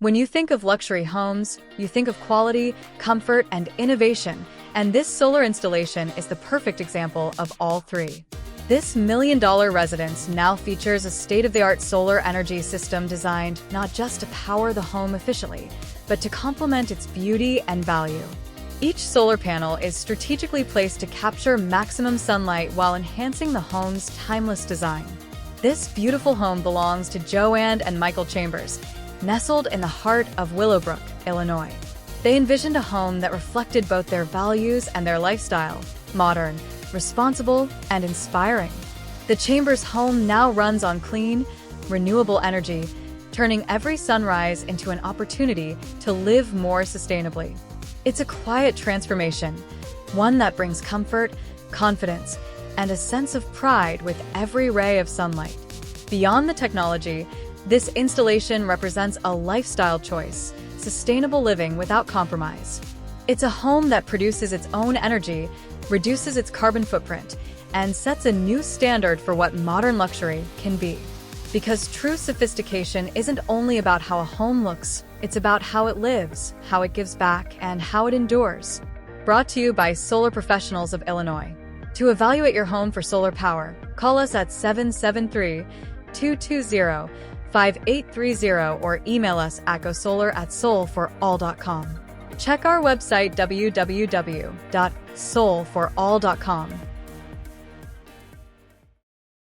When you think of luxury homes, you think of quality, comfort, and innovation, and this solar installation is the perfect example of all three. This million-dollar residence now features a state-of-the-art solar energy system designed not just to power the home efficiently, but to complement its beauty and value. Each solar panel is strategically placed to capture maximum sunlight while enhancing the home's timeless design. This beautiful home belongs to Joanne and Michael Chambers, nestled in the heart of Willowbrook, Illinois. They envisioned a home that reflected both their values and their lifestyle: modern, responsible, and inspiring. The Chambers home now runs on clean, renewable energy, turning every sunrise into an opportunity to live more sustainably. It's a quiet transformation, one that brings comfort, confidence, and a sense of pride with every ray of sunlight. Beyond the technology, this installation represents a lifestyle choice: sustainable living without compromise. It's a home that produces its own energy, reduces its carbon footprint, and sets a new standard for what modern luxury can be. Because true sophistication isn't only about how a home looks, it's about how it lives, how it gives back, and how it endures. Brought to you by Solar Professionals of Illinois. To evaluate your home for solar power, call us at 773-220-5830 or email us at gosolar@soulforall.com. Check our website www.soulforall.com